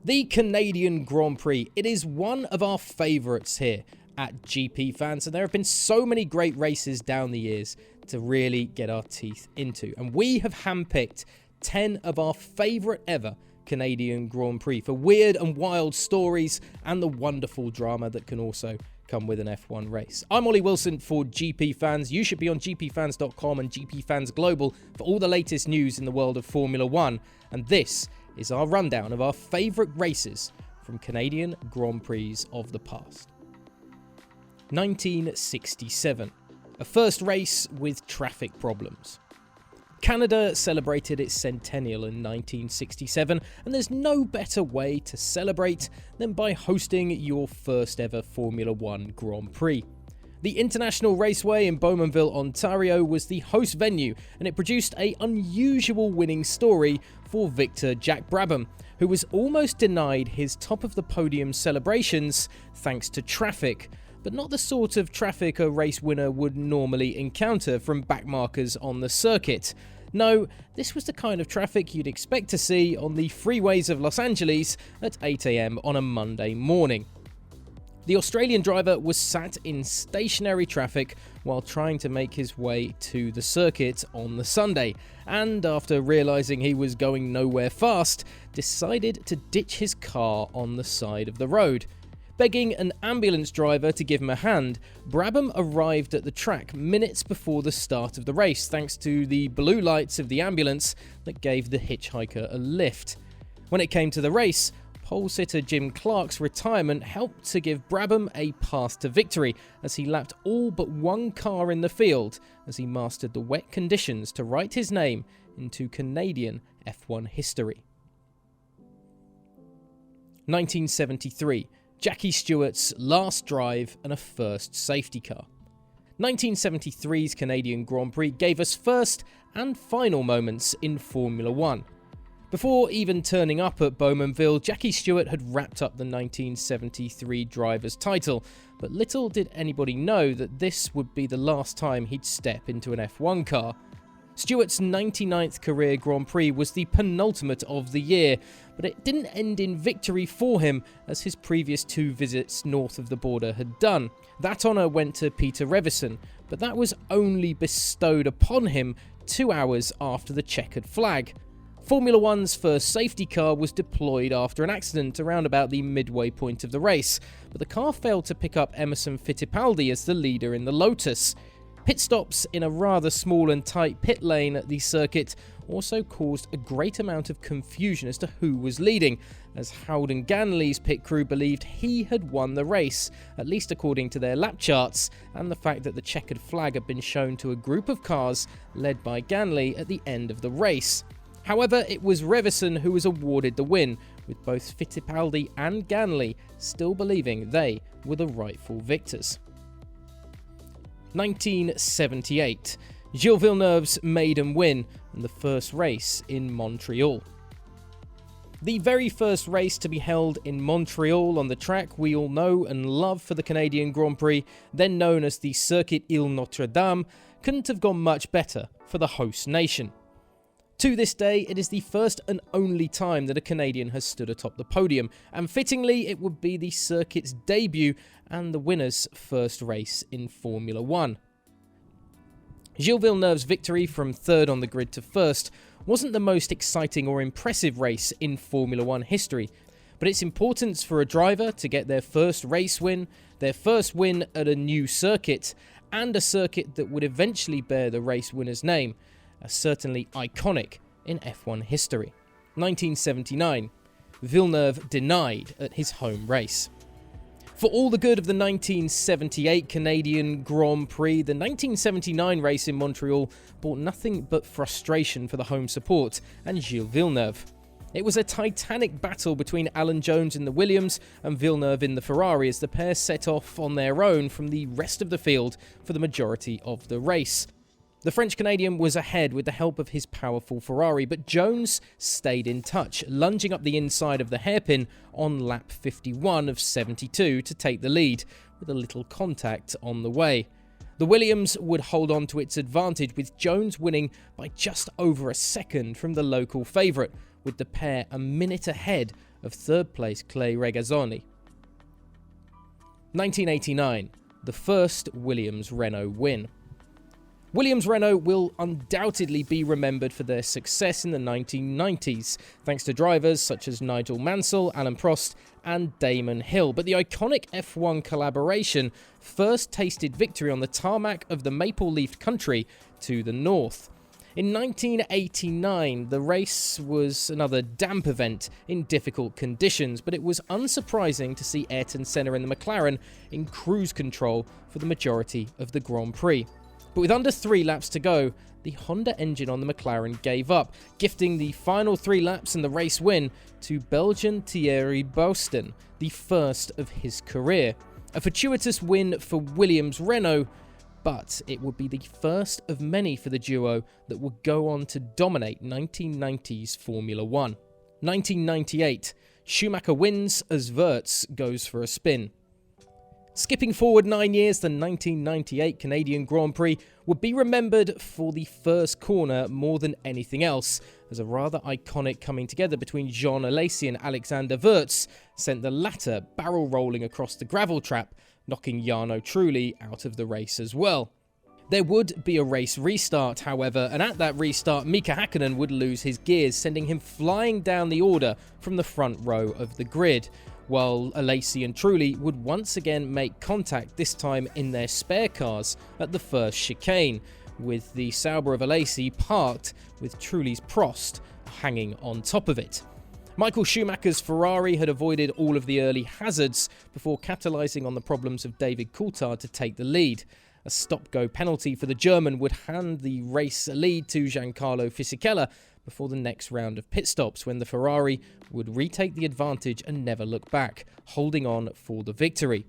The Canadian Grand Prix. It is one of our favourites here at GPFans, and there have been so many great races down the years to really get our teeth into. And we have handpicked 10 of our favourite ever Canadian Grand Prix for weird and wild stories and the wonderful drama that can also come with an F1 race. I'm Ollie Wilson for GPFans. You should be on gpfans.com and GPFans Global for all the latest news in the world of Formula One. And this is our rundown of our favourite races from Canadian Grand Prix of the past. 1967. A first race with traffic problems. Canada celebrated its centennial in 1967, and there's no better way to celebrate than by hosting your first ever Formula One Grand Prix. The International Raceway in Bowmanville, Ontario was the host venue, and it produced an unusual winning story for Victor Jack Brabham, who was almost denied his top of the podium celebrations thanks to traffic, but not the sort of traffic a race winner would normally encounter from backmarkers on the circuit. No, this was the kind of traffic you'd expect to see on the freeways of Los Angeles at 8 AM on a Monday morning. The Australian driver was sat in stationary traffic while trying to make his way to the circuit on the Sunday, and after realising he was going nowhere fast, decided to ditch his car on the side of the road. Begging an ambulance driver to give him a hand, Brabham arrived at the track minutes before the start of the race thanks to the blue lights of the ambulance that gave the hitchhiker a lift. When it came to the race, pole sitter Jim Clark's retirement helped to give Brabham a path to victory as he lapped all but one car in the field as he mastered the wet conditions to write his name into Canadian F1 history. 1973. Jackie Stewart's last drive and a first safety car. 1973's Canadian Grand Prix gave us first and final moments in Formula One. Before even turning up at Bowmanville, Jackie Stewart had wrapped up the 1973 driver's title, but little did anybody know that this would be the last time he'd step into an F1 car. Stewart's 99th career Grand Prix was the penultimate of the year, but it didn't end in victory for him as his previous two visits north of the border had done. That honour went to Peter Revison, but that was only bestowed upon him 2 hours after the checkered flag. Formula One's first safety car was deployed after an accident around about the midway point of the race, but the car failed to pick up Emerson Fittipaldi as the leader in the Lotus. Pit stops in a rather small and tight pit lane at the circuit also caused a great amount of confusion as to who was leading, as Howden Ganley's pit crew believed he had won the race, at least according to their lap charts, and the fact that the checkered flag had been shown to a group of cars led by Ganley at the end of the race. However, it was Revison who was awarded the win, with both Fittipaldi and Ganley still believing they were the rightful victors. 1978. Gilles Villeneuve's maiden win and the first race in Montreal. The very first race to be held in Montreal on the track we all know and love for the Canadian Grand Prix, then known as the Circuit Ile Notre Dame, couldn't have gone much better for the host nation. To this day, it is the first and only time that a Canadian has stood atop the podium, and fittingly it would be the circuit's debut and the winner's first race in Formula One. Gilles Villeneuve's victory from third on the grid to first wasn't the most exciting or impressive race in Formula One history, but its importance for a driver to get their first race win, their first win at a new circuit, and a circuit that would eventually bear the race winner's name, are certainly iconic in F1 history. 1979. Villeneuve denied at his home race. For all the good of the 1978 Canadian Grand Prix, the 1979 race in Montreal brought nothing but frustration for the home support and Gilles Villeneuve. It was a titanic battle between Alan Jones in the Williams and Villeneuve in the Ferrari as the pair set off on their own from the rest of the field for the majority of the race. The French Canadian was ahead with the help of his powerful Ferrari, but Jones stayed in touch, lunging up the inside of the hairpin on lap 51 of 72 to take the lead, with a little contact on the way. The Williams would hold on to its advantage, with Jones winning by just over a second from the local favourite, with the pair a minute ahead of third place Clay Regazzoni. 1989, the first Williams-Renault win. Williams-Renault will undoubtedly be remembered for their success in the 1990s, thanks to drivers such as Nigel Mansell, Alan Prost and Damon Hill. But the iconic F1 collaboration first tasted victory on the tarmac of the Maple Leaf Country to the north. In 1989, the race was another damp event in difficult conditions, but it was unsurprising to see Ayrton Senna in the McLaren in cruise control for the majority of the Grand Prix. But with under 3 laps to go, the Honda engine on the McLaren gave up, gifting the final 3 laps and the race win to Belgian Thierry Boustin, the first of his career. A fortuitous win for Williams-Renault, but it would be the first of many for the duo that would go on to dominate 1990's Formula 1. 1998, Schumacher wins as Wirtz goes for a spin. Skipping forward 9 years, the 1998 Canadian Grand Prix would be remembered for the first corner more than anything else, as a rather iconic coming together between Jean Alesi and Alexander Wirtz sent the latter barrel rolling across the gravel trap, knocking Jarno Trulli out of the race as well. There would be a race restart, however, and at that restart, Mika Hakkinen would lose his gears, sending him flying down the order from the front row of the grid, while Alesi and Trulli would once again make contact, this time in their spare cars, at the first chicane, with the Sauber of Alesi parked with Trulli's Prost hanging on top of it. Michael Schumacher's Ferrari had avoided all of the early hazards before capitalising on the problems of David Coulthard to take the lead. A stop-go penalty for the German would hand the race lead to Giancarlo Fisichella before the next round of pit stops, when the Ferrari would retake the advantage and never look back, holding on for the victory.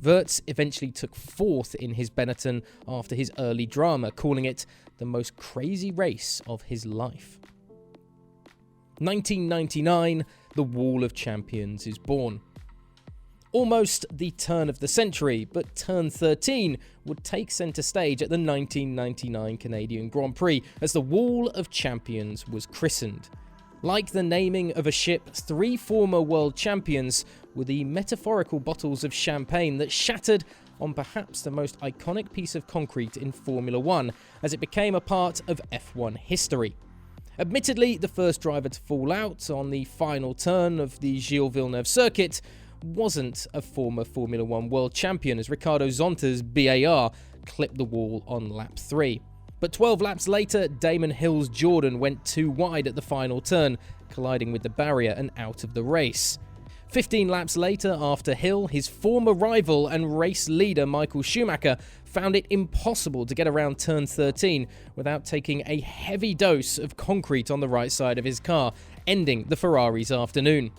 Wirtz eventually took 4th in his Benetton after his early drama, calling it the most crazy race of his life. 1999, the Wall of Champions is born. Almost the turn of the century, but turn 13 would take centre stage at the 1999 Canadian Grand Prix as the Wall of Champions was christened. Like the naming of a ship, 3 former world champions were the metaphorical bottles of champagne that shattered on perhaps the most iconic piece of concrete in Formula 1 as it became a part of F1 history. Admittedly, the first driver to fall out on the final turn of the Gilles Villeneuve circuit wasn't a former Formula 1 world champion, as Ricardo Zonta's BAR clipped the wall on lap 3. But 12 laps later, Damon Hill's Jordan went too wide at the final turn, colliding with the barrier and out of the race. 15 laps later, after Hill, his former rival and race leader Michael Schumacher found it impossible to get around turn 13 without taking a heavy dose of concrete on the right side of his car, ending the Ferrari's afternoon.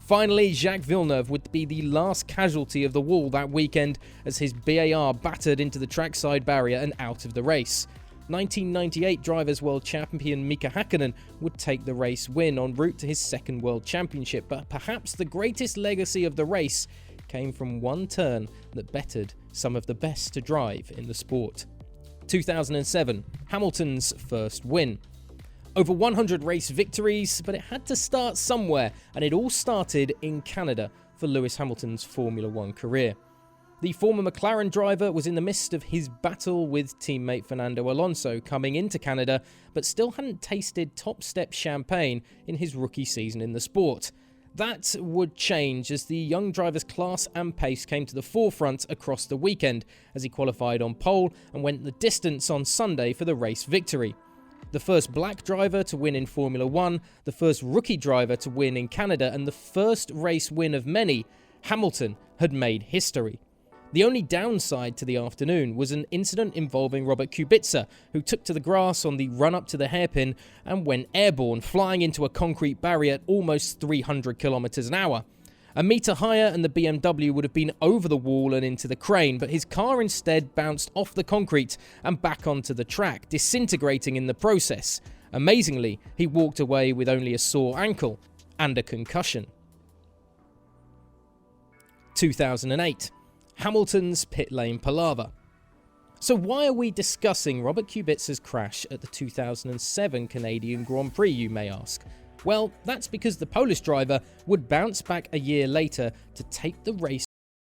Finally, Jacques Villeneuve would be the last casualty of the wall that weekend as his BAR battered into the trackside barrier and out of the race. 1998 Drivers' World Champion Mika Hakkinen would take the race win en route to his second World Championship, but perhaps the greatest legacy of the race came from one turn that bettered some of the best to drive in the sport. 2007, Hamilton's first win. Over 100 race victories, but it had to start somewhere, and it all started in Canada for Lewis Hamilton's Formula 1 career. The former McLaren driver was in the midst of his battle with teammate Fernando Alonso coming into Canada, but still hadn't tasted top-step champagne in his rookie season in the sport. That would change as the young driver's class and pace came to the forefront across the weekend, as he qualified on pole and went the distance on Sunday for the race victory. The first black driver to win in Formula 1, the first rookie driver to win in Canada, and the first race win of many, Hamilton had made history. The only downside to the afternoon was an incident involving Robert Kubica, who took to the grass on the run-up to the hairpin and went airborne, flying into a concrete barrier at almost 300 kilometers an hour. A metre higher and the BMW would have been over the wall and into the crane, but his car instead bounced off the concrete and back onto the track, disintegrating in the process. Amazingly, he walked away with only a sore ankle and a concussion. 2008. Hamilton's pit lane palaver. So why are we discussing Robert Kubica's crash at the 2007 Canadian Grand Prix, you may ask? Well, that's because the Polish driver would bounce back a year later to take the race